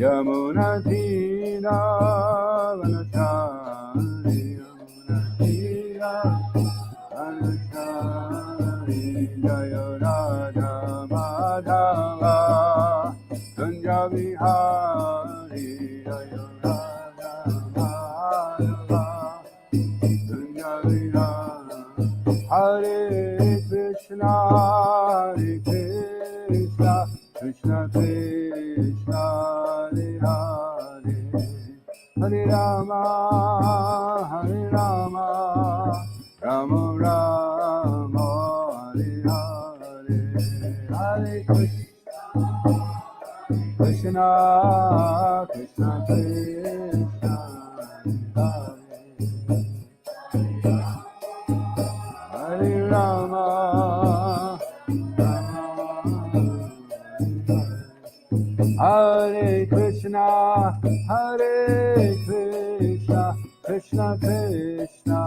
Yamuna Tira Vanachari Yamuna Tira Vanachari Jaya Radha Madhava Kunja Vihari Jaya Radha Madhava Kunja Vihari Hare Krishna Hare Krishna Krishna Krishna Hare Hare Hare Rama Hare Rama Rama Rama Hare Hare Hare Krishna Krishna Krishna Hare Rama Hare Krishna Krishna Krishna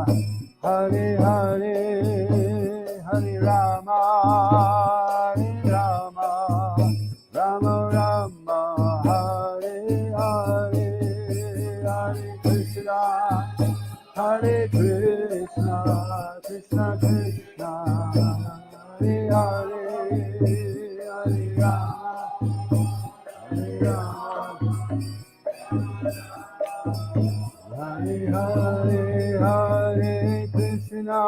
Hare Hare Hare Rama Rama Rama Hare Hare Hare Krishna Krishna Krishna Hare Hare Hare Rama Hare Hare Hare Krishna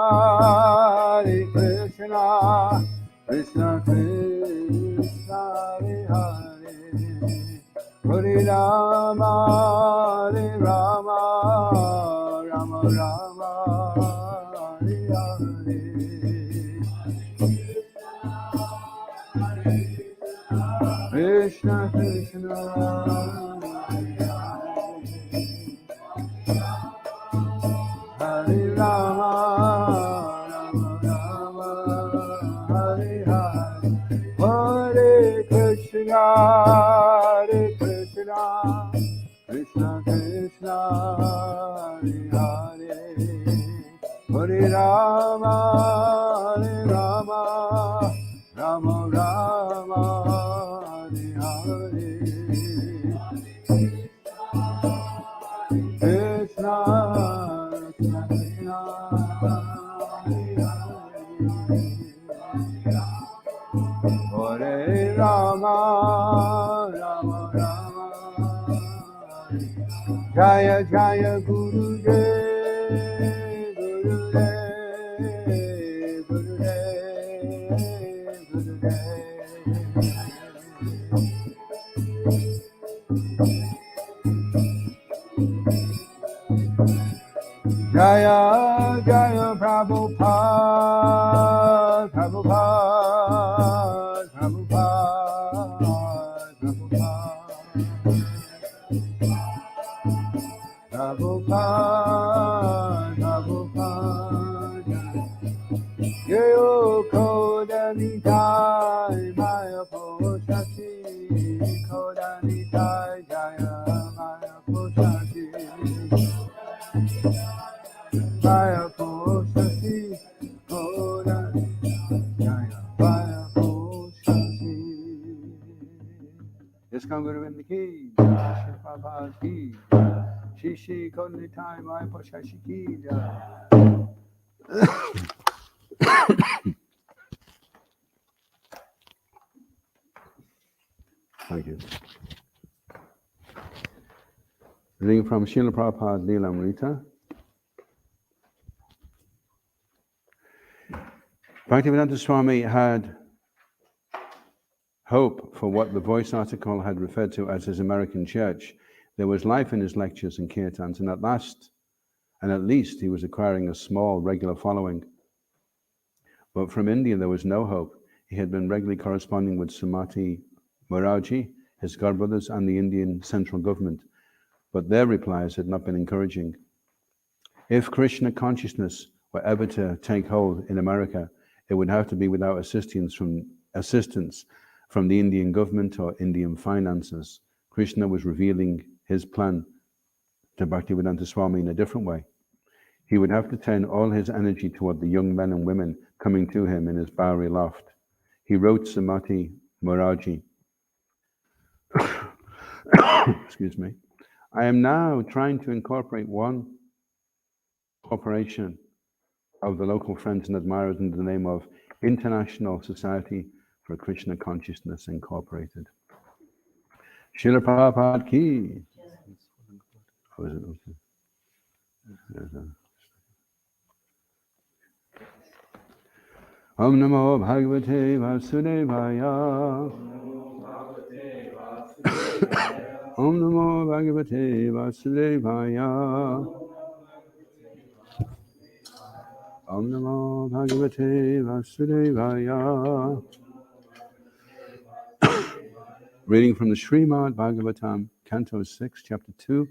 Krishna Krishna Hare Hare Hare Rama Rama Rama Rama Hare Hare Krishna Krishna Hare Rama Rama Rama Hare Hare Hare Krishna Krishna Krishna Hare Hare Hare Rama Rama Rama Rama Hare Hare Krishna Krishna Hare Rama Rama Rama Jaya Jaya Guru Dev Guru Dev Guru Dev Guru Dev Jaya Jaya Prabhupada Prabhupada Prabhupada Prabhupada Prabhupada Yo Kodanitai Maya Poshati Kodanitai Jaya Maya Poshati Maya Poshati Kodanitai Jaya Maya Poshati Iskam Guru Govinda Ki Shri Prabhupada Ki Shishi Kodanitai Maya Poshati Ki Jaya. Thank you. Reading from Srila Prabhupada Leelamrita. Bhaktivedanta Swami had hope for what the Voice article had referred to as his American church. There was life in his lectures and kirtans, and at least he was acquiring a small regular following. But from India there was no hope. He had been regularly corresponding with Srimati Moraji, his godbrothers, and the Indian central government, but their replies had not been encouraging. If Krishna consciousness were ever to take hold in America, it would have to be without assistance from the Indian government or Indian finances. Krishna was revealing his plan to Bhaktivedanta Swami in a different way. He would have to turn all his energy toward the young men and women coming to him in his Bowery loft. He wrote Srimati Moraji, excuse me, I am now trying to incorporate one corporation of the local friends and admirers in the name of International Society for Krishna Consciousness Incorporated. Srila Prabhupada ki. Oh, is it okay? Om Namo Bhagavate Vasudevaya. Om Namo Bhagavate Vasudevaya. Om Namo Bhagavate Vasudevaya. Reading from the Srimad Bhagavatam, Canto 6, Chapter 2,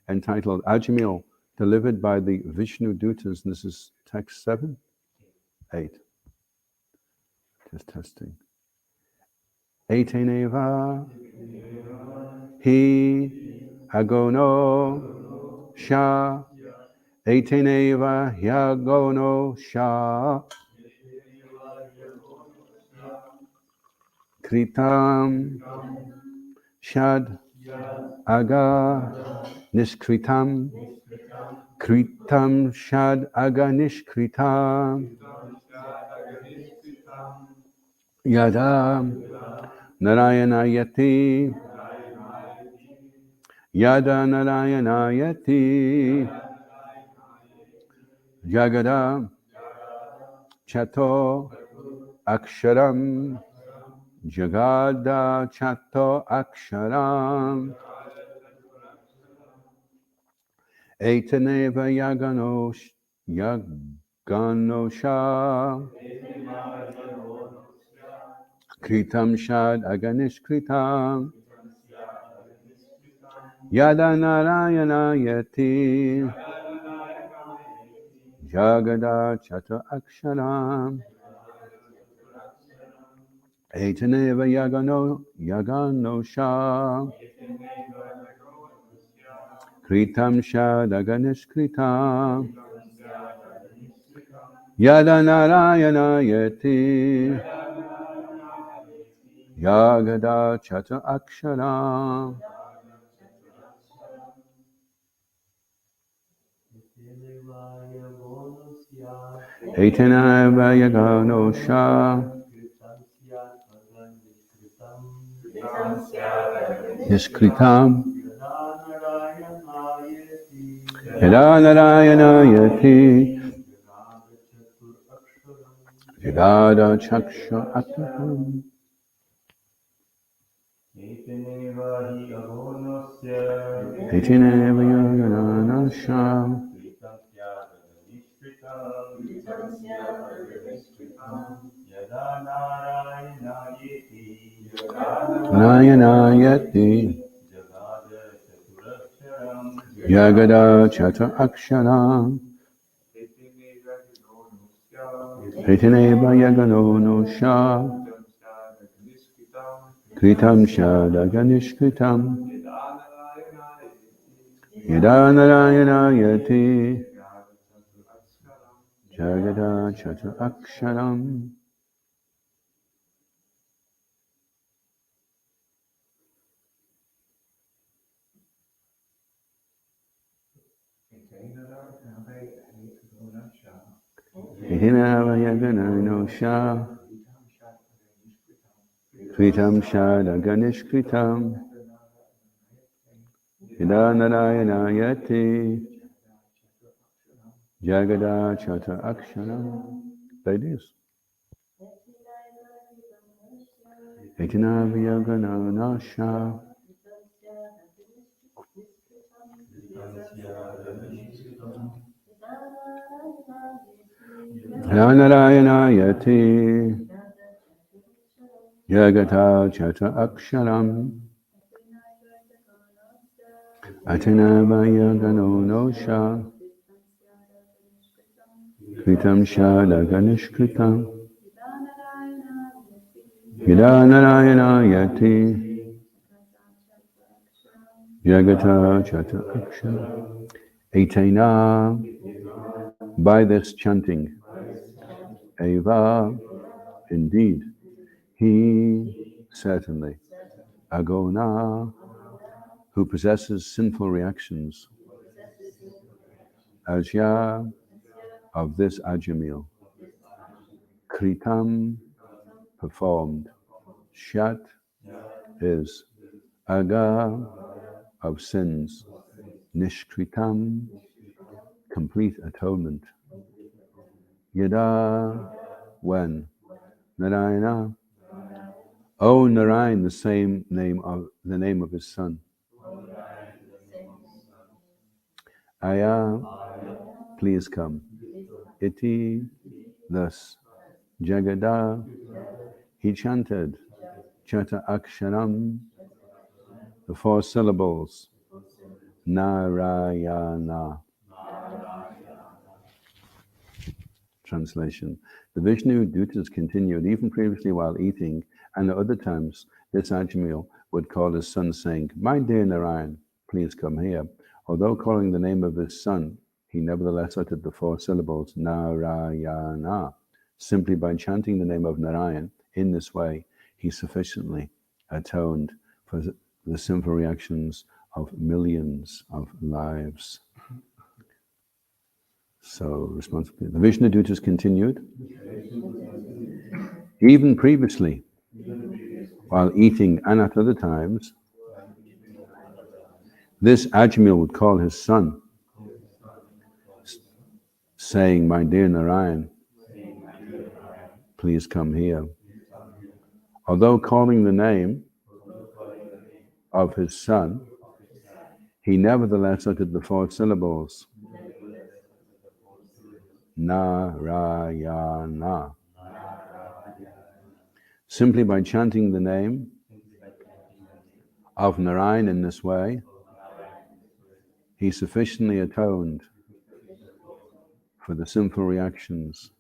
entitled Ajamil, delivered by the Vishnu Dutas. And this is text 7, 8. Just testing. Eteneva hi agono sha. Eteneva hyagono sha. Kritam shad aga nishkritam. Kritam shad aga nishkritam. Yada Narayanayati. Yada Narayanayati. Jagada Chato Aksharam. Jagada Chato Aksharam. Etaneva Yaganosha. Kritam Shad Aganish Kritam. Yada Narayana Yati. Jagada Chato Aksharam. Etaneva Yaganosha. Kritam Shad Aganish Kritam. Yada Narayana Yati. Yagada Chata Akshara. Etanava Yaganosha. Nishkritam. Yada Narayana Yati. Yagada Chaksha Akshara. Etaneva Yaganasha. Nayanayati. Yagada Chata Akshara. Etaneva Yaganosha. Kritam Shadaganishkritam. Yada Narayana Yati. Jagada Chata Aksharam. Etanava Yaganosha. Kritam Shadaganishkritam. Yada Narayana Yati. Jagada Chata Aksharam. Ladies. Etanava Yaganasha. Yada Narayana Yati. Jagata Chata Aksharam. Atanava Yaganosha. Kritam Shadaganishkritam. Yada Narayana Yati. Jagata Chata Aksharam. Etena. By this chanting. Eva. Indeed. He. Certainly. Agona. who possesses sinful reactions, Ajya of this Ajamil, Kritam performed, Shat is, Aga of sins, Nishkritam complete atonement, Yada when, Narayana, O Narayan, the name of his son, Aya, please come, Iti, thus, Jagada, he chanted, Chata Aksharam, the 4 syllables, Narayana. Translation. The Vishnu Dutas continued even previously while eating, and at other times, this Ajamil would call his son saying, My dear Narayan, please come here. Although calling the name of his son, he nevertheless uttered the 4 syllables, Narayana. Simply by chanting the name of Narayan in this way, he sufficiently atoned for the sinful reactions of millions of lives. So, responsibility. The Vishnu Dutas continued. Even previously, while eating and at other times, this Ajamil would call his son, saying, My dear Narayan, please come here. Although calling the name of his son, he nevertheless uttered the 4 syllables, Narayana. Simply by chanting the name of Narayan in this way, he sufficiently atoned for the sinful reactions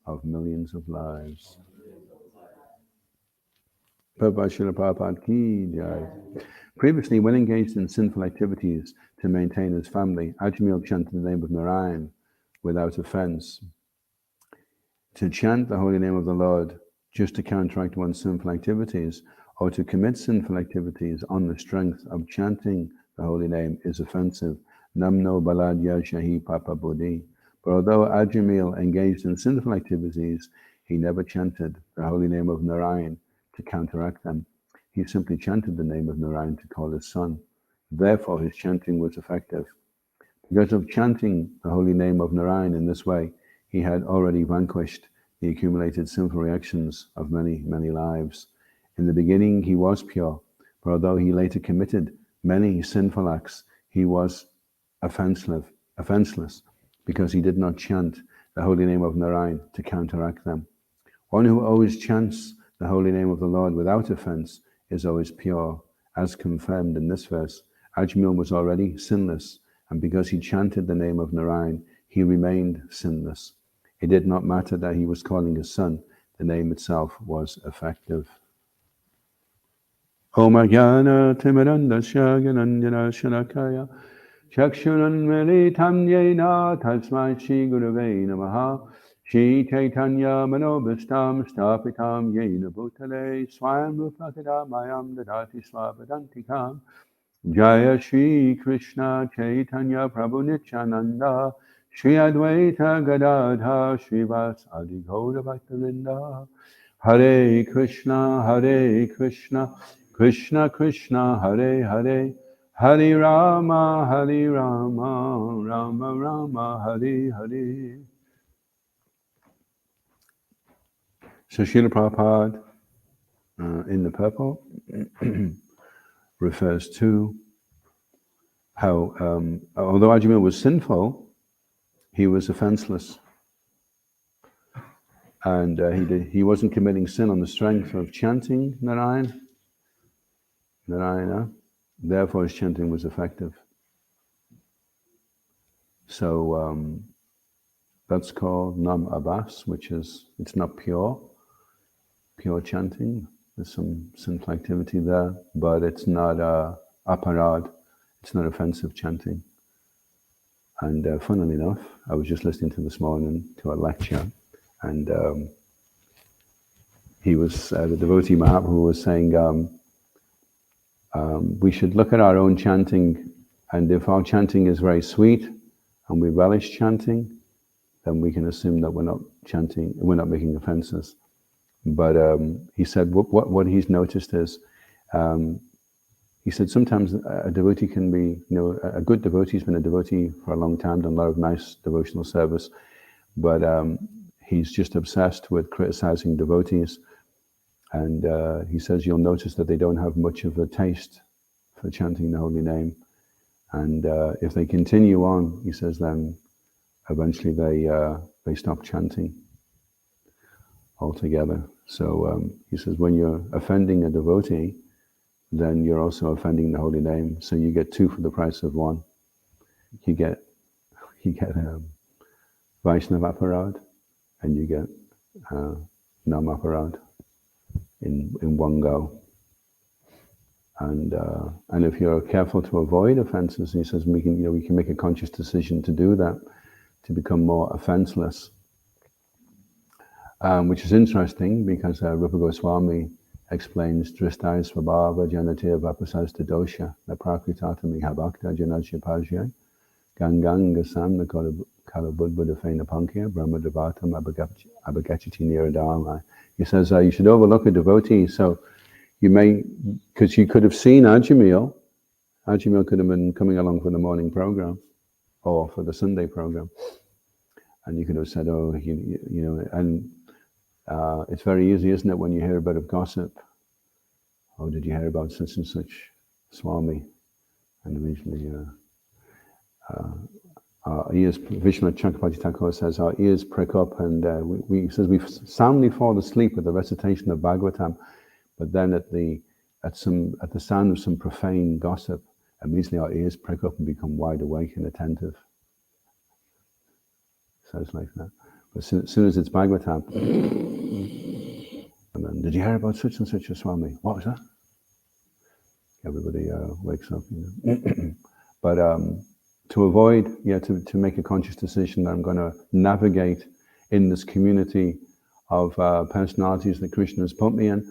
of millions of lives. Previously, when engaged in sinful activities to maintain his family, Ajamil chanted the name of Narayan without offense. To chant the holy name of the Lord just to counteract one's sinful activities, or to commit sinful activities on the strength of chanting the holy name is offensive. Namno baladya shahi papa bodhi. But although Ajamil engaged in sinful activities, he never chanted the holy name of Narayan to counteract them. He simply chanted the name of Narayan to call his son. Therefore, his chanting was effective. Because of chanting the holy name of Narayan in this way, he had already vanquished the accumulated sinful reactions of many, many lives. In the beginning, he was pure, but although he later committed many sinful acts, he was offenseless, because he did not chant the holy name of Narayan to counteract them. One who always chants the holy name of the Lord without offense is always pure, as confirmed in this verse. Ajamil was already sinless, and because he chanted the name of Narayan, he remained sinless. It did not matter that he was calling his son, the name itself was effective. Om Ajnana Timirandasya Gyananjana Shalakaya Chakshurunmilitam Yena Tasmai Shri Gurave Namaha Shri Chaitanya Manobhistam Stapitam Yena Bhutale Swayam Rupakada Mayam Dadati Swapadantikam Jaya Shri Krishna Chaitanya Prabhu Nityananda Shri Advaita Gadadha Srivas Adi Gaura Bhaktavinda Hare Krishna Krishna Krishna Hare Hare Hare Rama Rama Rama Hare Hare. So Srila Prabhupada in the purport refers to how although Ajamil was sinful, he was offenseless, and he wasn't committing sin on the strength of chanting Narayana. Therefore, his chanting was effective. So that's called Nam Abas, which is, it's not pure chanting. There's some sinful activity there, but it's not aparad. It's not offensive chanting. And funnily enough, I was just listening to this morning to a lecture, and he was, the devotee Mahaprabhu was saying, we should look at our own chanting, and if our chanting is very sweet and we relish chanting, then we can assume that we're not chanting, we're not making offenses. But he said what he's noticed is, he said sometimes a devotee can be, a good devotee's been a devotee for a long time, done a lot of nice devotional service, but he's just obsessed with criticizing devotees. And he says you'll notice that they don't have much of a taste for chanting the holy name. And if they continue on, he says, then eventually they stop chanting altogether. So he says when you're offending a devotee, then you're also offending the holy name. So you get two for the price of one. You get Vaishnava aparad, and you get Nam aparad in one go. And if you're careful to avoid offenses, he says we can make a conscious decision to do that, to become more offenseless. Which is interesting because Rupa Goswami explains Dristai Svabhava Janatir Vapasasta Dosha Na Prakritatami Habakta Janajya Pajya Ganganga Samna Kalabudbuddha Fena Pankya Brahma Devatam Abhagachati Niradama. He says you should overlook a devotee. So you may, because you could have seen Ajamil could have been coming along for the morning program or for the Sunday program, and you could have said, and it's very easy, isn't it, when you hear a bit of gossip? Oh, did you hear about such and such Swami? And immediately our ears, Vishnu Chakravarti Thakur says, our ears prick up, and he says we soundly fall asleep with the recitation of Bhagavatam, but then at the sound of some profane gossip, immediately our ears prick up and become wide awake and attentive. So it's like that. But as soon as it's Bhagavatam, and then, did you hear about such and such a Swami? What was that? Everybody wakes up, But to avoid, to make a conscious decision that I'm going to navigate in this community of personalities that Krishna has put me in,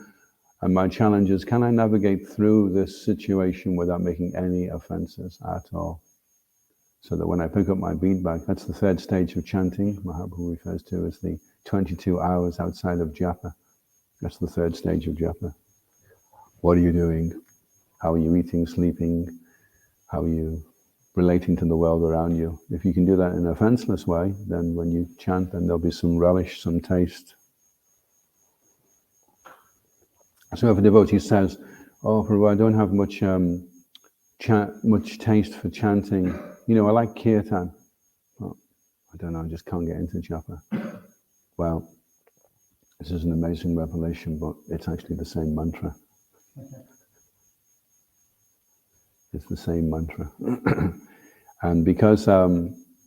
and my challenge is, can I navigate through this situation without making any offenses at all? So that when I pick up my bead bag, that's the third stage of chanting, Mahaprabhu refers to as the 22 hours outside of japa. That's the third stage of japa. What are you doing? How are you eating, sleeping? How are you relating to the world around you? If you can do that in an offenseless way, then when you chant, then there'll be some relish, some taste. So if a devotee says, oh, Prabhu, I don't have much taste for chanting, I like kirtan. Well, I don't know, I just can't get into japa. Well, this is an amazing revelation, but it's actually the same mantra. It's the same mantra. And because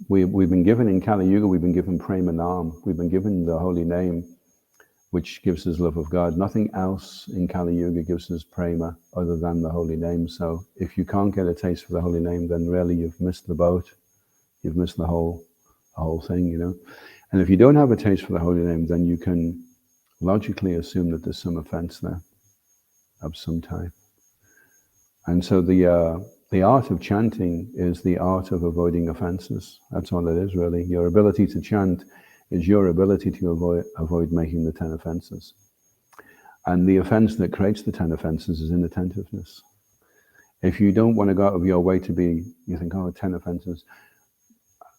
we've been given in Kali Yuga, we've been given Prema Nam, we've been given the holy name, which gives us love of God. Nothing else in Kali Yuga gives us prema other than the holy name. So if you can't get a taste for the holy name, then really you've missed the boat. You've missed the whole thing, And if you don't have a taste for the holy name, then you can logically assume that there's some offense there of some type. And so the art of chanting is the art of avoiding offenses. That's all it is, really. Your ability to chant is your ability to avoid making the 10 offenses. And the offense that creates the 10 offenses is inattentiveness. If you don't want to go out of your way you think, 10 offenses,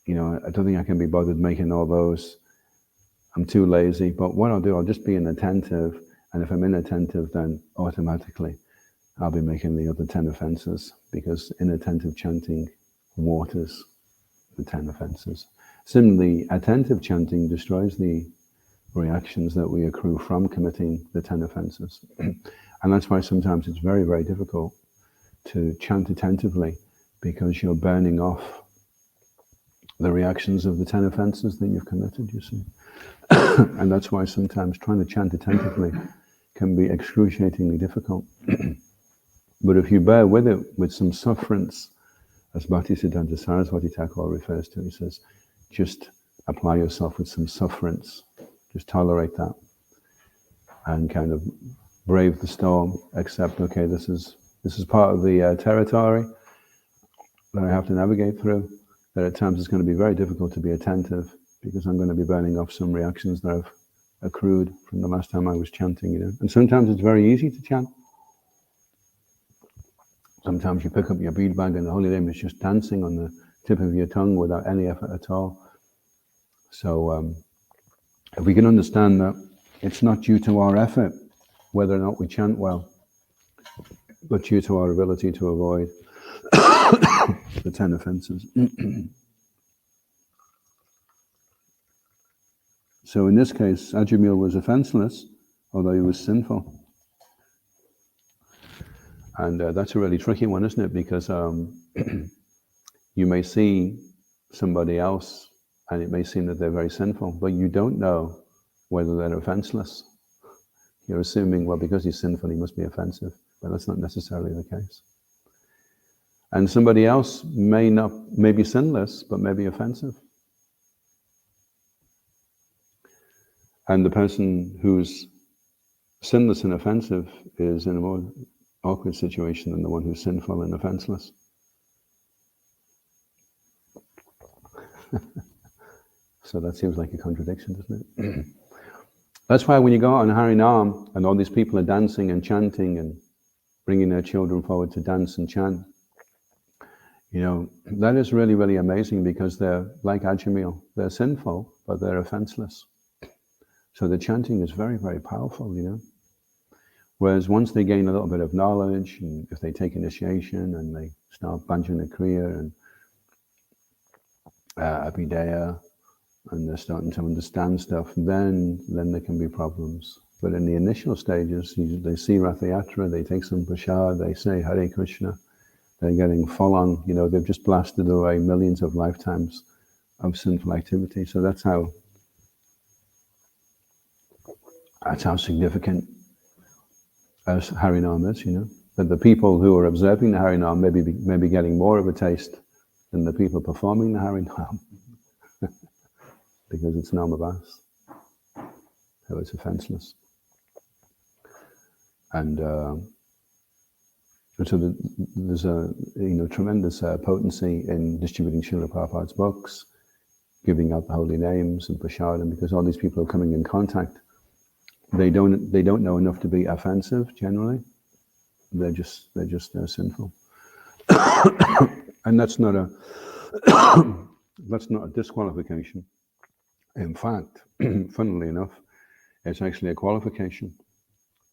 I don't think I can be bothered making all those. I'm too lazy. But what I'll do, I'll just be inattentive. And if I'm inattentive, then automatically I'll be making the other 10 offenses, because inattentive chanting waters the 10 offenses. Similarly, attentive chanting destroys the reactions that we accrue from committing the 10 offenses. And that's why sometimes it's very, very difficult to chant attentively, because you're burning off the reactions of the 10 offenses that you've committed, you see. And that's why sometimes trying to chant attentively can be excruciatingly difficult. But if you bear with it with some sufferance, as Bhaktisiddhanta Saraswati Thakur refers to, he says, just apply yourself with some sufferance. Just tolerate that and kind of brave the storm, accept, okay, this is This is part of the territory that I have to navigate through, that at times it's going to be very difficult to be attentive, because I'm going to be burning off some reactions that have accrued from the last time I was chanting, And sometimes it's very easy to chant. Sometimes you pick up your bead bag and the holy name is just dancing on the tip of your tongue without any effort at all. So if we can understand that it's not due to our effort whether or not we chant well, but due to our ability to avoid the 10 offenses. So in this case, Ajamil was offenseless, although he was sinful. And that's a really tricky one, isn't it? Because you may see somebody else and it may seem that they're very sinful, but you don't know whether they're offenseless. You're assuming, well, because he's sinful, he must be offensive, but that's not necessarily the case. And somebody else may be sinless, but may be offensive. And the person who's sinless and offensive is in a more awkward situation than the one who's sinful and offenseless. So that seems like a contradiction, doesn't it? That's why when you go out on Harinam and all these people are dancing and chanting and bringing their children forward to dance and chant, that is really, really amazing, because they're like Ajamil. They're sinful, but they're offenseless. So the chanting is very, very powerful, Whereas once they gain a little bit of knowledge, and if they take initiation and they start Bhanjana Kriya and Abhidaya, and they're starting to understand stuff, then there can be problems. But in the initial stages, they see Ratha Yatra, they take some prasad, they say Hare Krishna, they're getting full on, they've just blasted away millions of lifetimes of sinful activity. So that's how significant as Harinam is, that the people who are observing the Harinam may be getting more of a taste than the people performing the Harinam, because it's Namabhas, so it's offenseless. And so there's a tremendous potency in distributing Srila Prabhupada's books, giving out the holy names and prasadam, because all these people are coming in contact. They don't know enough to be offensive generally. They're just sinful, and that's not a disqualification. In fact, funnily enough, it's actually a qualification,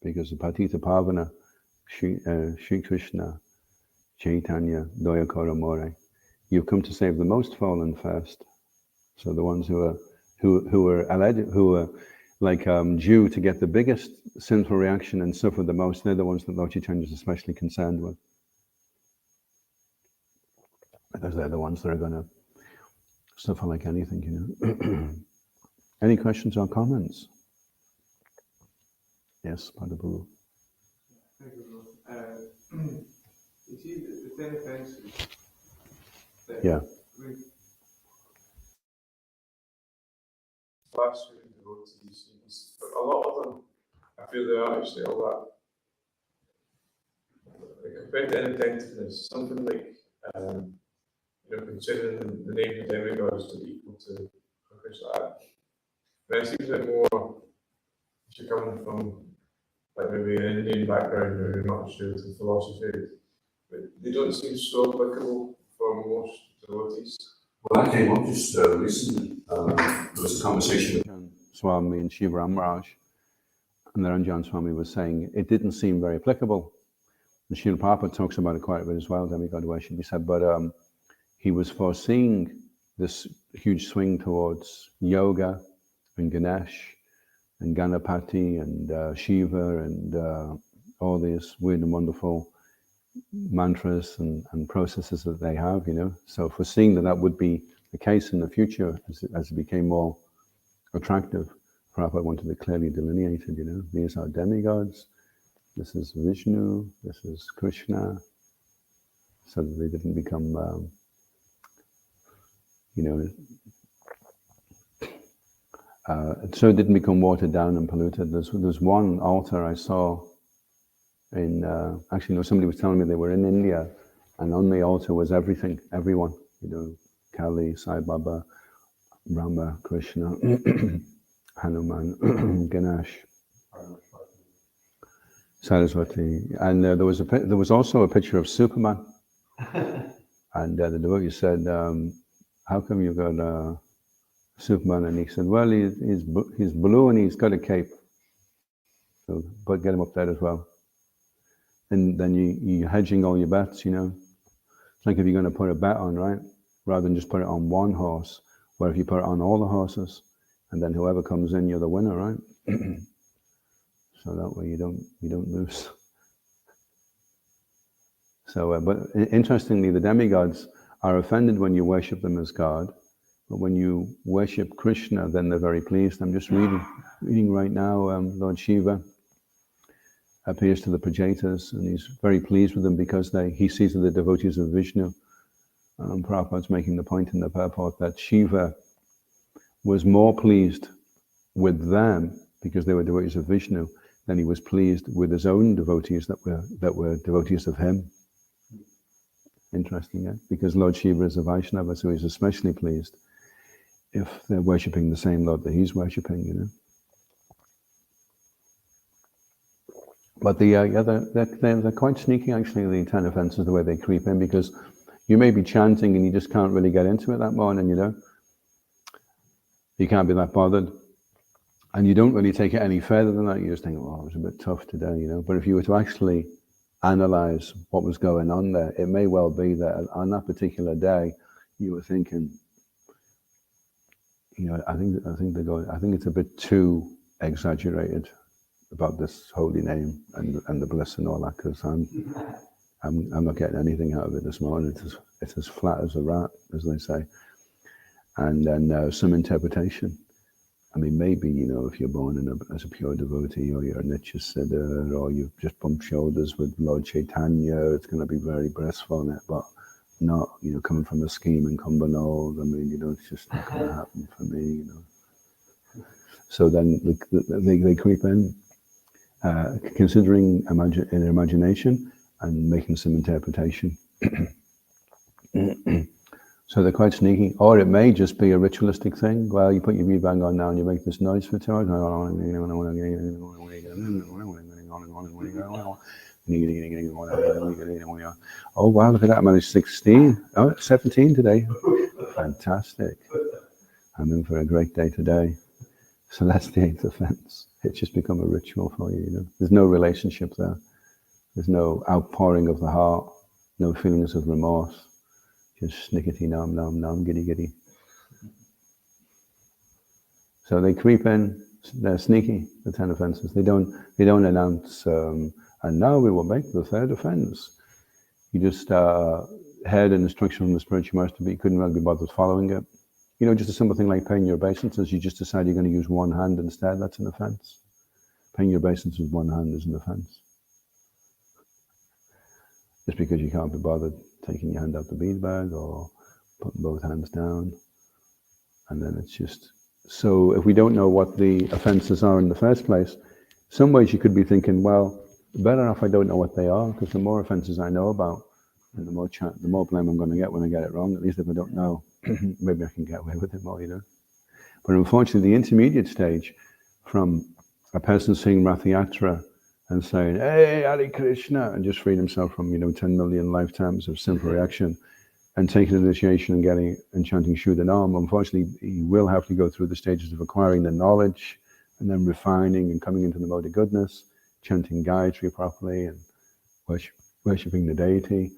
because the Patita Pavana, Shri Krishna, Chaitanya, Daya Karamore, you've come to save the most fallen first. So the ones who are like due to get the biggest sinful reaction and suffer the most, they're the ones that Lord Chaitanya is especially concerned with, because they're the ones that are going to suffer like anything, Any questions or comments? Yes, Padaburu. Thank you. You see, the 10 offenses. Yeah. Last week, the devotees, but a lot of them, I feel they are actually all that. Compared to inattentiveness, something like, considering the name of demigods to be equal to things like that. But it seems like more, if you're coming from like maybe an Indian background or you're not sure to philosophy, but they don't seem so applicable for most devotees. Well, that came up just recently. There was a conversation with Swami and Shiva Amraj, and the Ranjan Swami was saying it didn't seem very applicable. And Srila Prabhupada talks about it quite a bit as well, demigod worship, he said, but he was foreseeing this huge swing towards yoga and Ganesh and Ganapati and Shiva and all these weird and wonderful mantras and processes that they have, So foreseeing that would be the case in the future as it became more attractive, Prabhupada wanted it clearly delineated, These are demigods, this is Vishnu, this is Krishna, so that they didn't become, so it didn't become watered down and polluted. There's one altar I saw Actually, no, somebody was telling me they were in India, and on the altar was everything, everyone, Kali, Sai Baba, Rama, Krishna, Hanuman, Ganesh, Saraswati, and there was also a picture of Superman, and the devotee said, "How come you got Superman?" And he said, "Well, he's blue and he's got a cape, so but get him up there as well." And then you're hedging all your bets, It's like if you're going to put a bet on, right? Rather than just put it on one horse, where if you put it on all the horses, and then whoever comes in, you're the winner, right? So that way you don't lose. So, but interestingly, the demigods are offended when you worship them as God, but when you worship Krishna, then they're very pleased. I'm just reading right now. Lord Shiva appears to the Prajetas, and he's very pleased with them because he sees that the devotees of Vishnu. Prabhupada's making the point in the purport that Shiva was more pleased with them because they were devotees of Vishnu than he was pleased with his own devotees that were devotees of him. Interesting, yeah? Because Lord Shiva is a Vaishnava, so he's especially pleased if they're worshipping the same Lord that he's worshipping, But they're quite sneaky, actually, the 10 offenses, the way they creep in, because you may be chanting and you just can't really get into it that morning, You can't be that bothered. And you don't really take it any further than that. You just think, oh, it was a bit tough today, But if you were to actually analyze what was going on there, it may well be that on that particular day, you were thinking, I think it's a bit too exaggerated about this holy name and the bliss and all that, because I'm not getting anything out of it this morning. It's as flat as a rat, as they say. And then some interpretation. I mean, maybe, if you're born as a pure devotee, or you're a Nitya Siddha, or you've just bumped shoulders with Lord Chaitanya, it's going to be very blissful, but not, coming from a scheme in Cumbernauld. I mean, it's just not going to happen for me, So then they creep in, considering in imagination and making some interpretation. So they're quite sneaky. Or it may just be a ritualistic thing. Well, you put your V-bang on now and you make this noise for 2 hours. Oh, wow, look at that. I managed 16. Oh, 17 today. Fantastic. I'm in for a great day today. So that's the 8th offense. It's just become a ritual for you, There's no relationship there. There's no outpouring of the heart, no feelings of remorse. Just snickety nom nom nom, giddy giddy. So they creep in. They're sneaky. The 10 offenses. They don't announce. And now we will make the 3rd offense. You just heard an instruction from the spiritual master, but you couldn't really be bothered following it. Just a simple thing like paying your obeisances. You just decide you're going to use one hand instead. That's an offense. Paying your obeisances with one hand is an offense. Just because you can't be bothered taking your hand out the bead bag or putting both hands down. And then it's just, so if we don't know what the offenses are in the first place, some ways you could be thinking, well, better off I don't know what they are, because the more offenses I know about, and the more blame I'm going to get when I get it wrong. At least if I don't know, maybe I can get away with it more, But unfortunately, the intermediate stage, from a person seeing Rath Yatra and saying, hey, Hare Krishna, and just freeing himself from, 10 million lifetimes of sinful reaction, and taking initiation and chanting Shuddhanam, unfortunately, he will have to go through the stages of acquiring the knowledge, and then refining and coming into the mode of goodness, chanting Gayatri properly, and worshipping the deity,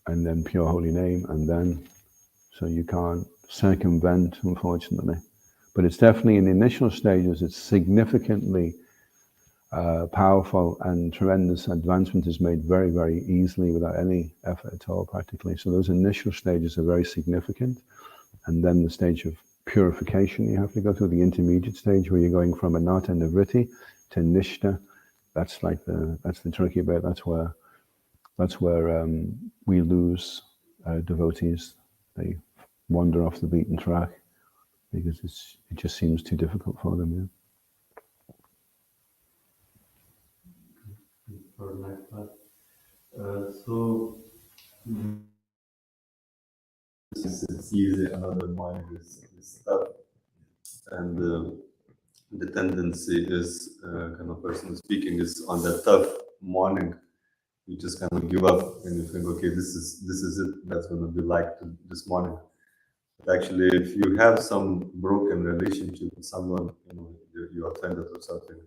and then pure holy name, and then, so you can't circumvent, unfortunately. But it's definitely in the initial stages, it's significantly powerful, and tremendous advancement is made very, very easily without any effort at all, practically. So those initial stages are very significant. And then the stage of purification you have to go through, the intermediate stage where you're going from anartha and nivritti to nishta. That's the tricky bit. That's where we lose devotees. They wander off the beaten track because it just seems too difficult for them. For next part. So it's easy, another mind is tough, and the tendency is kind of person speaking is on that tough morning. You just kind of give up and you think, okay, this is it. That's going to be like this morning. But actually, if you have some broken relationship with someone, you offended or something,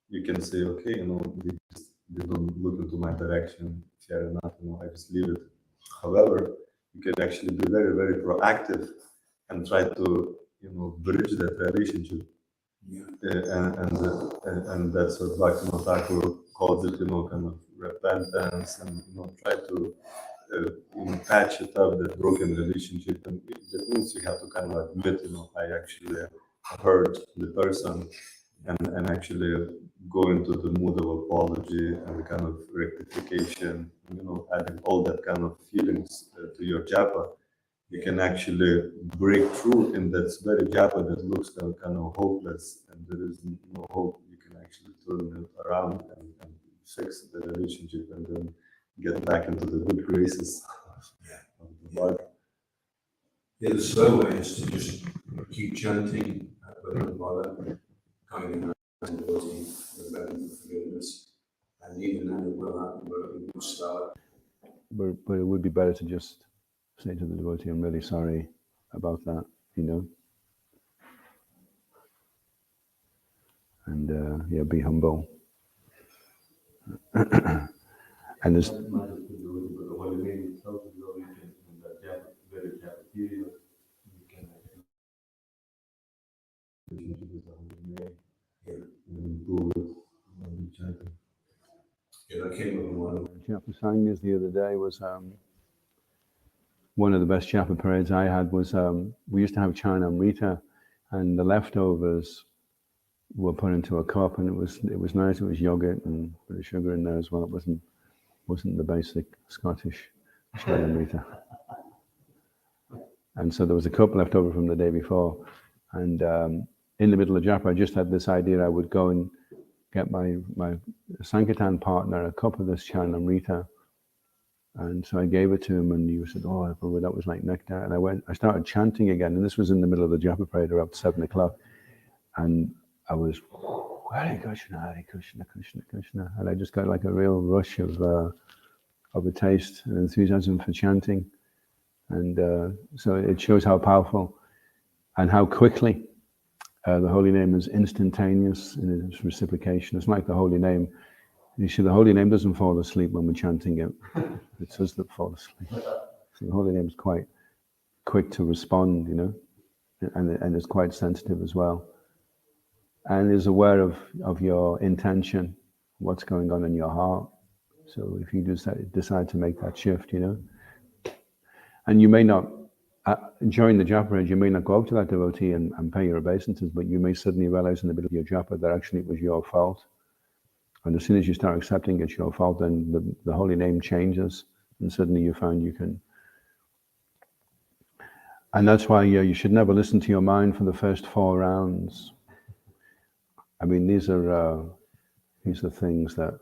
you can say, okay, they don't look into my direction, fair enough, I just leave it. However, you can actually be very, very proactive and try to, bridge that relationship. Yeah. And that's what Bhaktivinoda Thakur calls it, kind of repentance, and try to patch it up, that broken relationship. And that means you have to kind of admit, I actually hurt the person, and actually go into the mood of apology and kind of rectification, adding all that kind of feelings to your japa. You can actually break through in that very japa that looks kind of hopeless, and there is no hope. You can actually turn it around and fix the relationship, and then get back into the good graces of the Lord. Yeah, the slow way is to just keep chanting without bother, going in and devotee, repenting for forgiveness, and even then it will happen, but it will be slower. But it would be better to just say to the devotee, I'm really sorry about that, and be humble. And there's Not just the devotee, but the holy name itself is all you can, in that very japa period, you can actually relationship with the holy name. And improve it when you chanting. I came up with one chapter sanghas the other day was one of the best chapter parades I had was we used to have China Amrita, and the leftovers were put into a cup, and it was nice. It was yogurt and a bit of sugar in there as well. It wasn't the basic Scottish China Amrita. And so there was a cup left over from the day before, and in the middle of japa, I just had this idea I would go and get my Sankirtan partner a cup of this Chana Amrita. And so I gave it to him, and he said, oh, that was like nectar. And I started chanting again, and this was in the middle of the japa parade around 7 o'clock. And I was, Hare Krishna, Krishna, Krishna. And I just got like a real rush of a taste and enthusiasm for chanting. And so it shows how powerful and how quickly the holy name is instantaneous in its reciprocation. It's like the holy name. You see, the holy name doesn't fall asleep when we're chanting it. It's us that fall asleep. So the holy name is quite quick to respond, and it's quite sensitive as well. And is aware of your intention, what's going on in your heart. So if you decide to make that shift, and you may not, during the japa parade, you may not go up to that devotee and pay your obeisances, but you may suddenly realize in the middle of your japa that actually it was your fault. And as soon as you start accepting it's your fault, then the holy name changes, and suddenly you find you can. And that's why you should never listen to your mind for the first 4 rounds. I mean, these are things that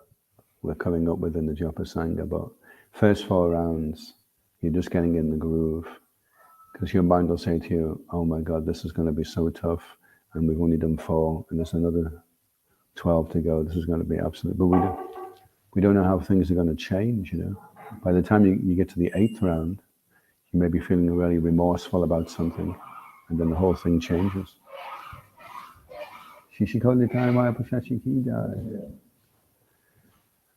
we're coming up with in the Japa Sangha, but first 4 rounds, you're just getting in the groove, because your mind will say to you, oh my God, this is going to be so tough, and we've only done 4, and there's another 12 to go. This is going to be absolute, but we don't know how things are going to change, By the time you get to the 8th round, you may be feeling really remorseful about something, and then the whole thing changes. The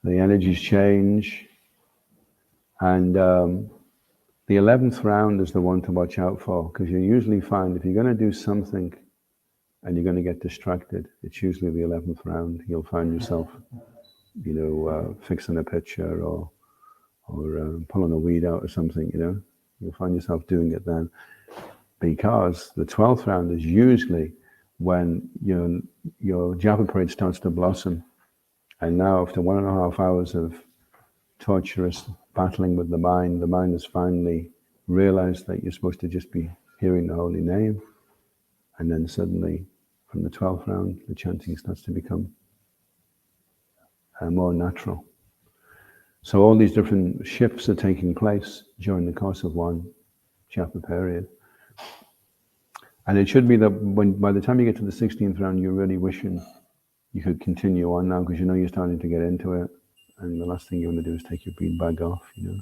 energies change, and the 11th round is the one to watch out for, because you usually find if you're going to do something and you're going to get distracted, it's usually the 11th round. You'll find yourself, fixing a picture or pulling a weed out or something, You'll find yourself doing it then, because the 12th round is usually when your japa parade starts to blossom. And now, after 1.5 hours of torturous battling with the mind has finally realized that you're supposed to just be hearing the holy name. And then suddenly, from the 12th round, the chanting starts to become more natural. So all these different shifts are taking place during the course of one japa period. And it should be that by the time you get to the 16th round, you're really wishing you could continue on now, because you know you're starting to get into it. And the last thing you want to do is take your bead bag off, you know.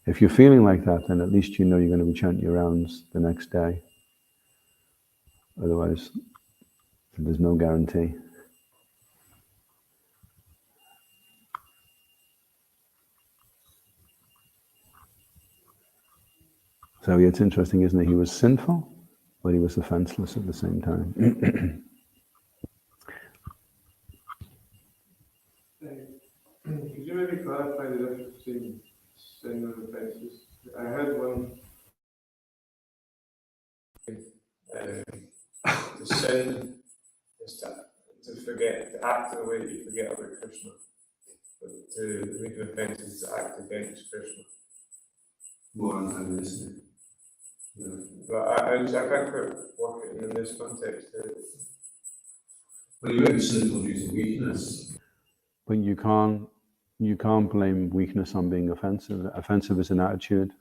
If you're feeling like that, then at least you know you're going to be chanting your rounds the next day. Otherwise, there's no guarantee. So yeah, it's interesting, isn't it? He was sinful, but he was offenseless at the same time. Could you maybe clarify the difference between sin and offences? I heard one. To sin is to forget, to act in a way that you forget about Krishna. But to make an offence is to act against Krishna. More antagonistic. Yeah. But I can't quite work it in this context. But you may be sinful due to weakness. But you can't blame weakness on being offensive. Offensive is an attitude.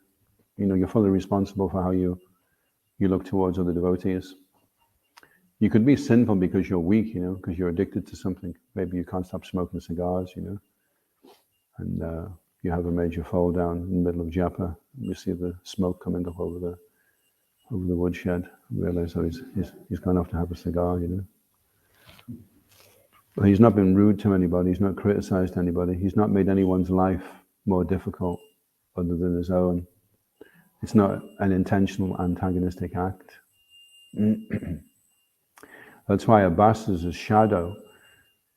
You know, you're fully responsible for how you look towards other devotees. You could be sinful because you're weak, you know, because you're addicted to something. Maybe you can't stop smoking cigars, you know, and you have a major fall down in the middle of japa. You see the smoke coming up over the woodshed. You realize, oh, he's gone off to have a cigar, you know. But he's not been rude to anybody. He's not criticized anybody. He's not made anyone's life more difficult other than his own. It's not an intentional antagonistic act. That's why a bas is a shadow,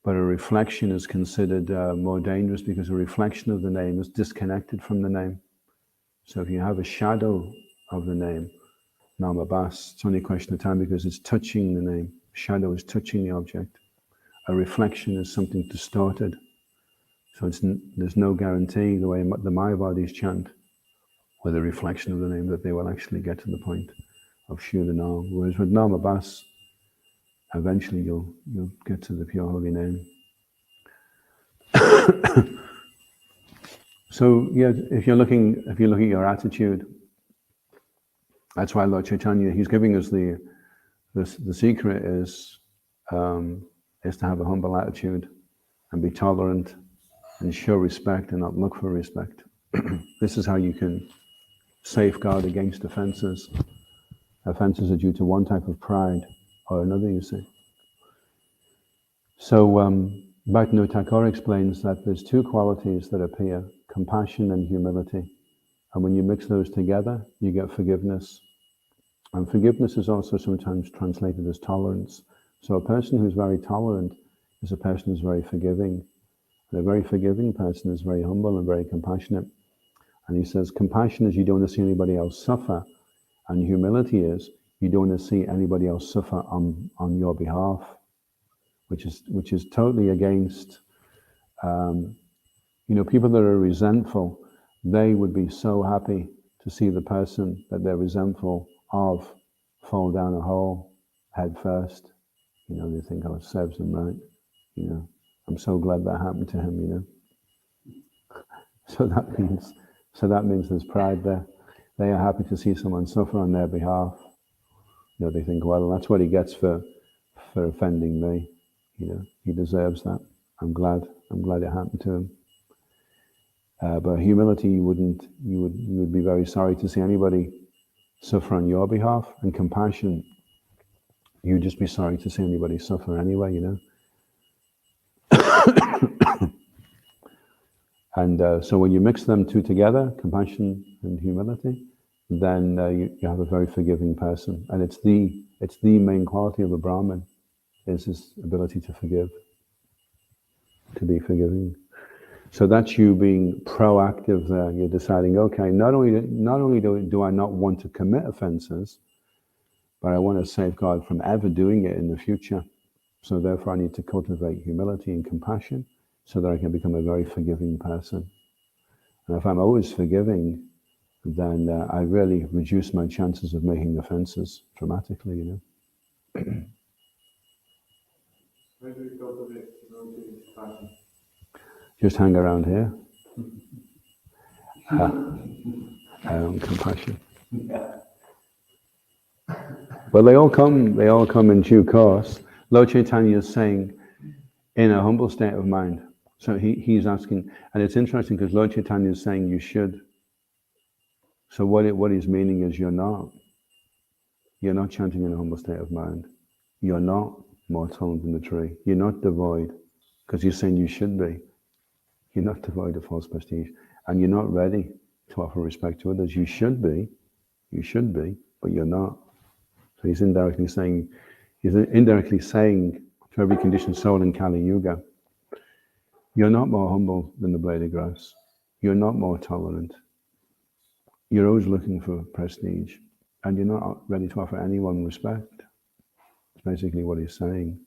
but a reflection is considered more dangerous, because a reflection of the name is disconnected from the name. So if you have a shadow of the name, nama bas, it's only a question of time, because it's touching the name. Shadow is touching the object. A reflection is something distorted. So there's no guarantee, the way the Mayavadis chant, with a reflection of the name, that they will actually get to the point of Shuddha Nam. Whereas with Nama Bas, eventually you'll get to the pure holy name. So yeah, if you look at your attitude, that's why Lord Chaitanya, he's giving us the secret is to have a humble attitude and be tolerant and show respect and not look for respect. This is how you can safeguard against offenses. Offenses are due to one type of pride or another, you see. So Bhaktivinoda Thakur explains that there's two qualities that appear, compassion and humility. And when you mix those together, you get forgiveness. And forgiveness is also sometimes translated as tolerance. So a person who's very tolerant is a person who's very forgiving. And a very forgiving person is very humble and very compassionate. And he says, compassion is you don't want to see anybody else suffer. And humility is you don't want to see anybody else suffer on your behalf, which is totally against, people that are resentful, they would be so happy to see the person that they're resentful of fall down a hole head first. You know, they think, oh, it serves them right. You know, I'm so glad that happened to him, you know. So that means there's pride there. They are happy to see someone suffer on their behalf. You know, they think, well, that's what he gets for offending me. You know, he deserves that. I'm glad it happened to him. But humility, you would be very sorry to see anybody suffer on your behalf, and compassion, you'd just be sorry to see anybody suffer anyway, you know. And so when you mix them two together, compassion and humility, then you have a very forgiving person. And it's the main quality of a Brahmin, is his ability to forgive, to be forgiving. So that's you being proactive there. You're deciding, okay, not only do I not want to commit offenses, but I want to safeguard from ever doing it in the future. So therefore I need to cultivate humility and compassion so that I can become a very forgiving person. And if I'm always forgiving, then I really reduce my chances of making offenses dramatically, you know. How do we cultivate humility and compassion? Just hang around here. Compassion. Well, they all come in due course. Lord Chaitanya is saying, in a humble state of mind. So he's asking, and it's interesting because Lord Chaitanya is saying you should. So what he's meaning is you're not chanting in a humble state of mind. You're not more tolerant than the tree. You're not devoid, because he's saying you should be. You're not devoid of false prestige, and you're not ready to offer respect to others. You should be, but you're not. So he's indirectly saying to every conditioned soul in Kali Yuga, you're not more humble than the blade of grass. You're not more tolerant. You're always looking for prestige, and you're not ready to offer anyone respect. That's basically what he's saying.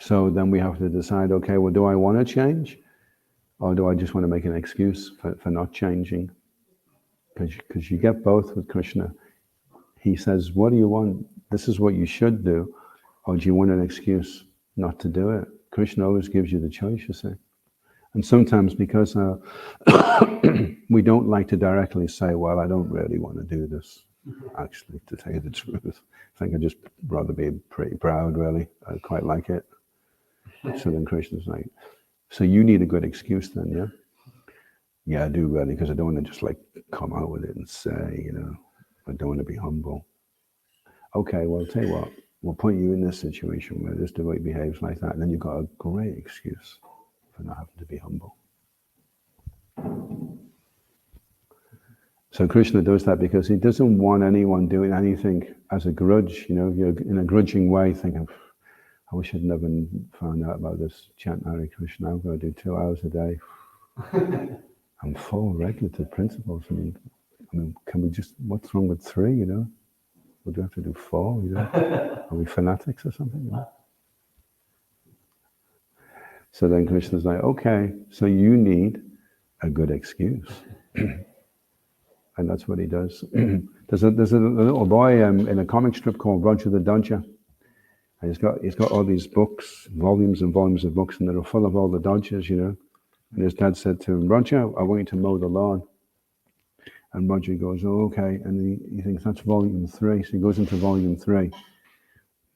So then we have to decide, okay, well, do I want to change? Or do I just want to make an excuse for not changing? Because you get both with Krishna. He says, what do you want? This is what you should do. Or do you want an excuse not to do it? Krishna always gives you the choice, you see. And sometimes because we don't like to directly say, well, I don't really want to do this, actually, to tell you the truth. I think I'd just rather be pretty proud, really. I quite like it. So then Krishna's like, so you need a good excuse then, yeah? Yeah, I do really, because I don't want to just like come out with it and say, I don't want to be humble. Okay, well, I'll tell you what, we'll put you in this situation where this devotee behaves like that, and then you've got a great excuse for not having to be humble. So Krishna does that because he doesn't want anyone doing anything as a grudge, you're in a grudging way thinking, I wish I'd never found out about this chant Hare Krishna. I've got to do 2 hours a day. And 4 regulative principles. I mean, can we just, what's wrong with 3, Would you have to do 4, Are we fanatics or something? So then Krishna's like, okay, so you need a good excuse. And that's what he does. There's a little boy in a comic strip called Roger the Dodger. And he's got all these books, volumes and volumes of books, and they're full of all the dodgers, And his dad said to him, Roger, I want you to mow the lawn. And Roger goes, oh, okay. And he thinks that's volume 3. So he goes into volume 3.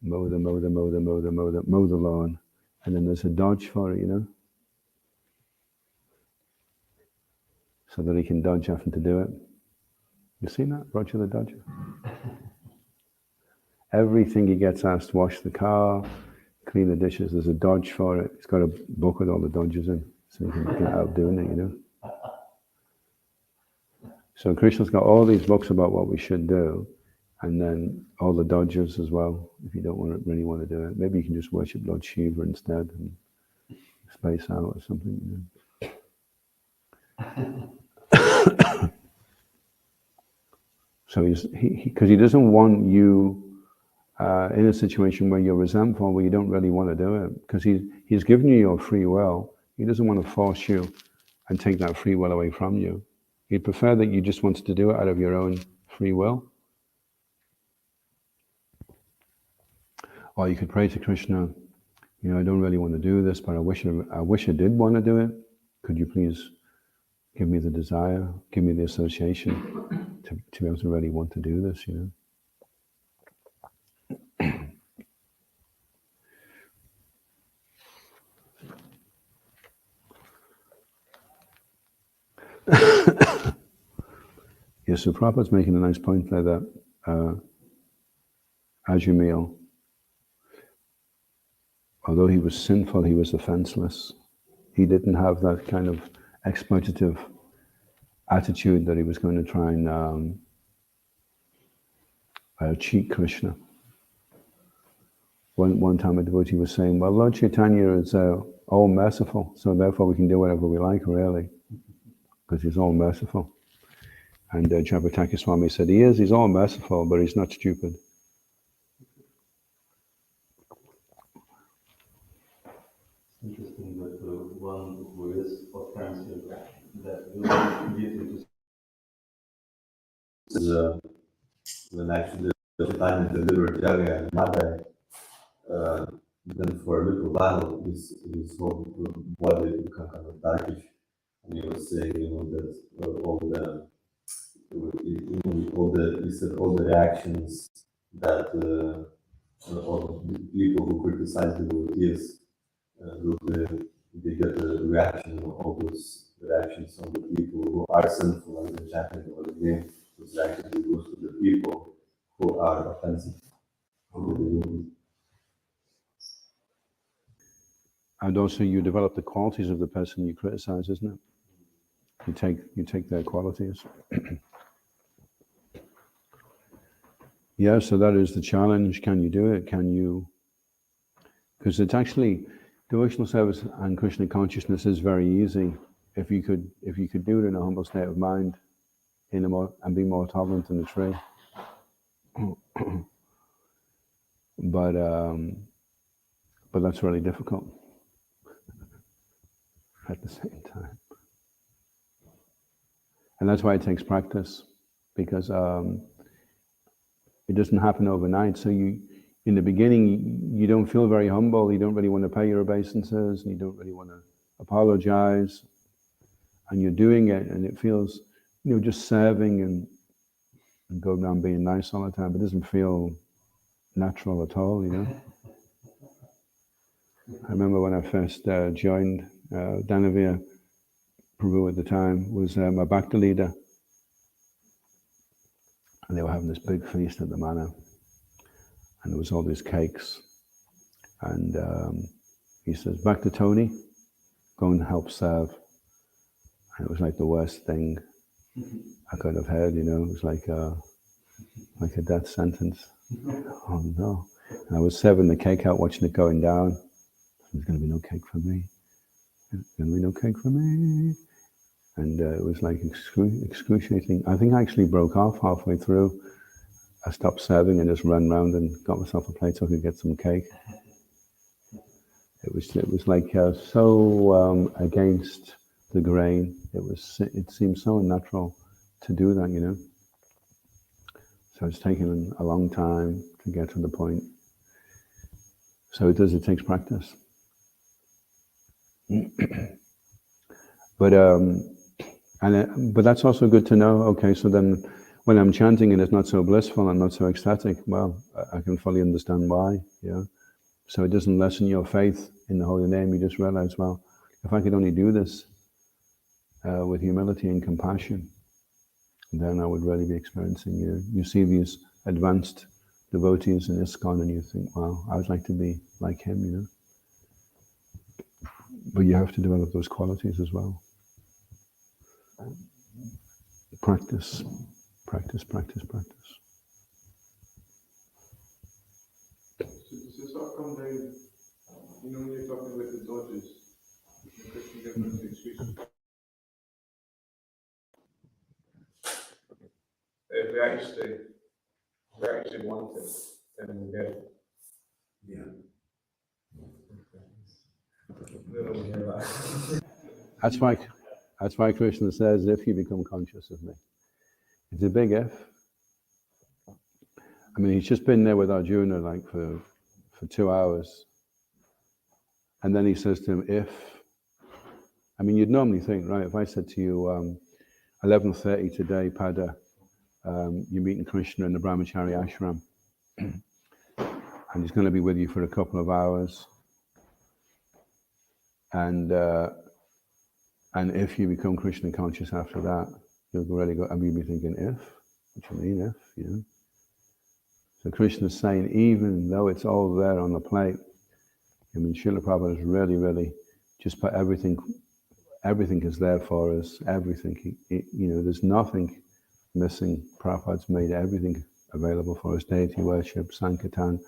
Mow the lawn. And then there's a dodge for it, So that he can dodge having to do it. You seen that, Roger the Dodger? Everything he gets asked, wash the car, clean the dishes, there's a dodge for it. He's got a book with all the dodges in, so he can get out of doing it, So Krishna's got all these books about what we should do, and then all the dodges as well, if you don't really want to do it. Maybe you can just worship Lord Shiva instead and space out or something. So because he doesn't want you in a situation where you're resentful, where you don't really want to do it, because he's given you your free will. He doesn't want to force you and take that free will away from you. He'd prefer that you just wanted to do it out of your own free will. Or you could pray to Krishna, I don't really want to do this, but I wish I did want to do it. Could you please give me the desire, give me the association to be able to really want to do this, Yeah, so Prabhupada's making a nice point there that Ajamil, although he was sinful, he was offenseless. He didn't have that kind of exploitative attitude that he was going to try and cheat Krishna. One time a devotee was saying, well, Lord Chaitanya is all merciful, so therefore we can do whatever we like, really, because he's all merciful. And Jayapataka Swami said, he's all merciful, but he's not stupid. Interesting that one who is offensive, that will lead into when actually the time delivered Yaga and Mother, then for a little while his whole body became kind of darkish, And he was saying, that all the, he said all the reactions that all the people who criticize the devotees, they get the reaction of all those reactions from the people who are sinful and chanting or the name, those actually goes to the people who are offensive. And also you develop the qualities of the person you criticize, isn't it? You take their qualities. Yeah, so that is the challenge. Can you do it? Can you? Because it's actually devotional service and Krishna consciousness is very easy if you could do it in a humble state of mind, and be more tolerant than the tree. But that's really difficult at the same time, and that's why it takes practice, because it doesn't happen overnight. So in the beginning, you don't feel very humble. You don't really want to pay your obeisances, and you don't really want to apologize. And you're doing it, and it feels, just serving and going around being nice all the time. But it doesn't feel natural at all, I remember when I first joined Danavir, Prabhu at the time was my Bhakti leader. And they were having this big feast at the manor. And there was all these cakes. And he says, back to Tony, go and help serve. And it was like the worst thing I could have heard, It was like a death sentence. Oh no. And I was serving the cake out, watching it going down. There's going to be no cake for me. There's going to be no cake for me. And it was like excruciating. I think I actually broke off halfway through. I stopped serving and just ran around and got myself a plate so I could get some cake. It was like so against the grain. It seemed so unnatural to do that, So it's taken a long time to get to the point. So it takes practice. But that's also good to know. Okay, so then when I'm chanting and it's not so blissful and not so ecstatic, well, I can fully understand why. So it doesn't lessen your faith in the holy name. You just realize, well, if I could only do this with humility and compassion, then I would really be experiencing. You see these advanced devotees in ISKCON, and you think, wow, I would like to be like him. But you have to develop those qualities as well. Practice, practice, practice, practice. So does this all come down, when you're talking about the dodges, the Christian giving the excuses? If we actually want it, then we'll get it. Yeah. That's why Krishna says, if you become conscious of me. It's a big if. I mean, he's just been there with Arjuna for 2 hours. And then he says to him, if. I mean, you'd normally think, right, if I said to you, 11:30 today, Pada, you're meeting Krishna in the Brahmachari ashram. And he's going to be with you for a couple of hours. And if you become Krishna conscious after that, you'll really go, and you'll be thinking, if? What do you mean, if? So Krishna's saying, even though it's all there on the plate, I mean, Srila Prabhupada has really, really just put everything is there for us, everything. There's nothing missing. Prabhupada's made everything available for us: deity worship, Sankirtan,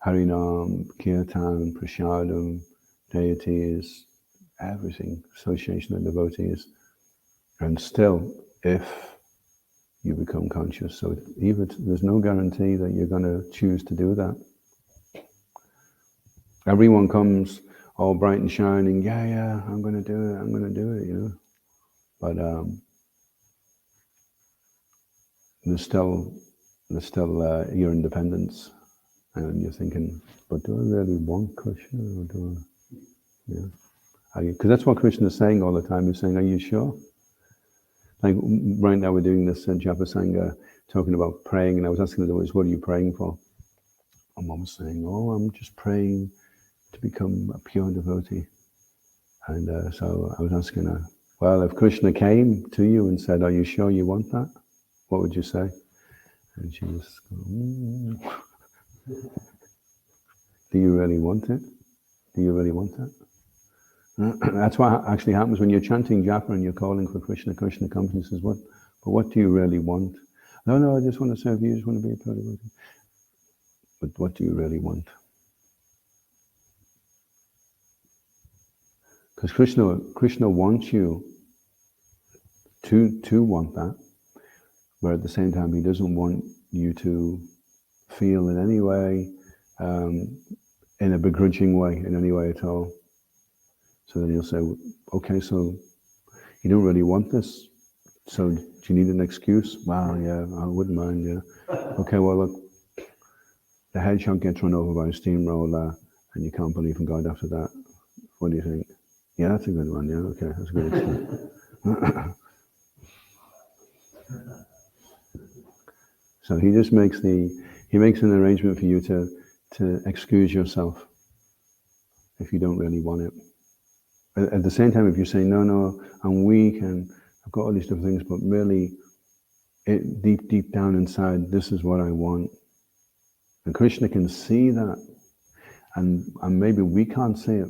Harinam, Kirtan, Prasadam, deities, everything, association of devotees. And still, if you become conscious, so there's no guarantee that you're going to choose to do that. Everyone comes all bright and shining, yeah, I'm going to do it, But there's still your independence, and you're thinking, but do I really want Krishna, or do I? Because that's what Krishna is saying all the time. He's saying, are you sure? Like right now we're doing this Japa Sangha, talking about praying, and I was asking the devotees, what are you praying for? And Mom was saying, oh, I'm just praying to become a pure devotee. And so I was asking her, well, if Krishna came to you and said, are you sure you want that? What would you say? And she was going, do you really want it? Do you really want it? That's what actually happens when you're chanting japa and you're calling for Krishna. Krishna comes and says, "What? But what do you really want?" No, I just want to serve you. I just want to be a pure devotee. But what do you really want? Because Krishna wants you to want that, but at the same time, he doesn't want you to feel in any way, in a begrudging way, in any way at all. So then he'll say, okay, so you don't really want this, so do you need an excuse? Well, yeah, I wouldn't mind, yeah. Okay, well, look, the hedgehog gets run over by a steamroller and you can't believe in God after that. What do you think? Yeah, that's a good one, yeah, okay, that's a good excuse. So he just makes an arrangement for you to excuse yourself if you don't really want it. At the same time, if you say, no, I'm weak and I've got all these different things, but really, deep down inside, this is what I want. And Krishna can see that. And maybe we can't see it.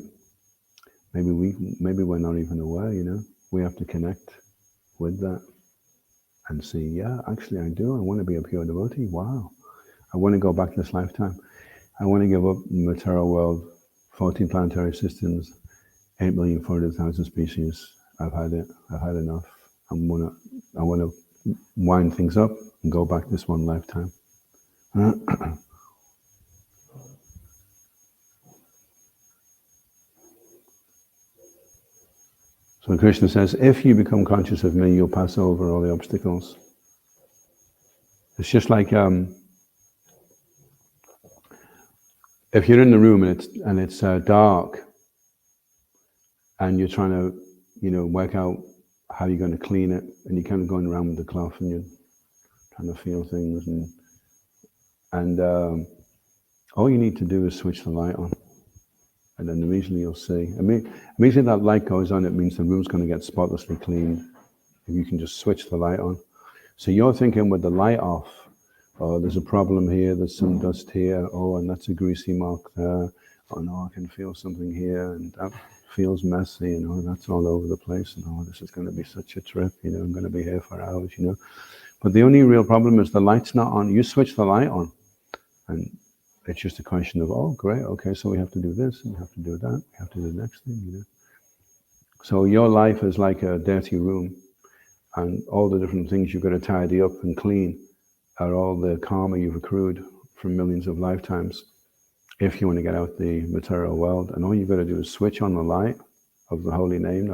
Maybe we're not even aware, you know. We have to connect with that and see, yeah, actually I do. I want to be a pure devotee. Wow. I want to go back to this lifetime. I want to give up the material world, 14 planetary systems, 8,400,000 species. I've had it. I've had enough. I want to wind things up and go back this one lifetime. So Krishna says, if you become conscious of me, you'll pass over all the obstacles. It's just like if you're in the room and it's dark, and you're trying to, work out how you're going to clean it, and you're kind of going around with the cloth, and you're trying to feel things, and all you need to do is switch the light on, and then immediately you'll see. Immediately that light goes on, it means the room's going to get spotlessly cleaned. If you can just switch the light on. So you're thinking with the light off, oh, there's a problem here, there's some dust here, oh, and that's a greasy mark there, oh no, I can feel something here, and that feels messy, that's all over the place, and this is going to be such a trip, I'm going to be here for hours, But the only real problem is the light's not on. You switch the light on, and it's just a question of, oh, great, okay, so we have to do this, and we have to do that, we have to do the next thing, So your life is like a dirty room, and all the different things you've got to tidy up and clean are all the karma you've accrued from millions of lifetimes. If you want to get out the material world, and all you've got to do is switch on the light of the holy name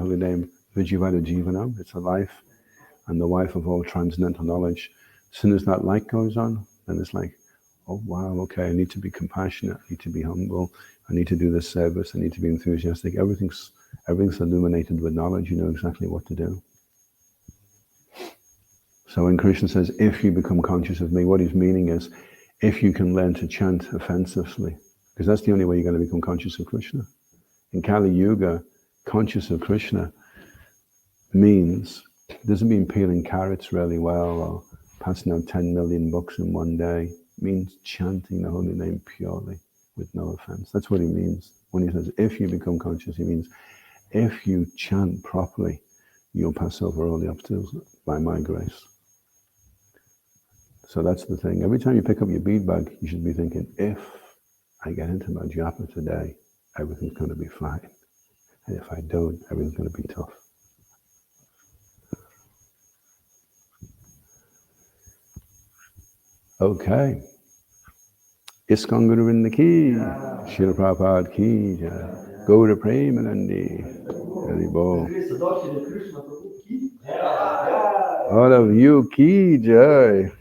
Vijivada Jivanam, it's a life and the wife of all transcendental knowledge. As soon as that light goes on, then it's like, oh wow, okay, I need to be compassionate, I need to be humble, I need to do this service, I need to be enthusiastic. Everything's illuminated with knowledge, you know exactly what to do. So when Krishna says, if you become conscious of me, what he's meaning is, if you can learn to chant offensively, because that's the only way you're going to become conscious of Krishna. In Kali Yuga, conscious of Krishna doesn't mean peeling carrots really well or passing out 10 million books in one day. It means chanting the holy name purely with no offense. That's what he means. When he says, if you become conscious, he means, if you chant properly, you'll pass over all the obstacles by my grace. So that's the thing. Every time you pick up your bead bag, you should be thinking, if I get into my japa today, everything's going to be fine. And if I don't, everything's going to be tough. Okay. ISKCON Guru Vrinda ki, Srila Prabhupada ki, Gaura Premanandi, Haribol. All of you ki jai.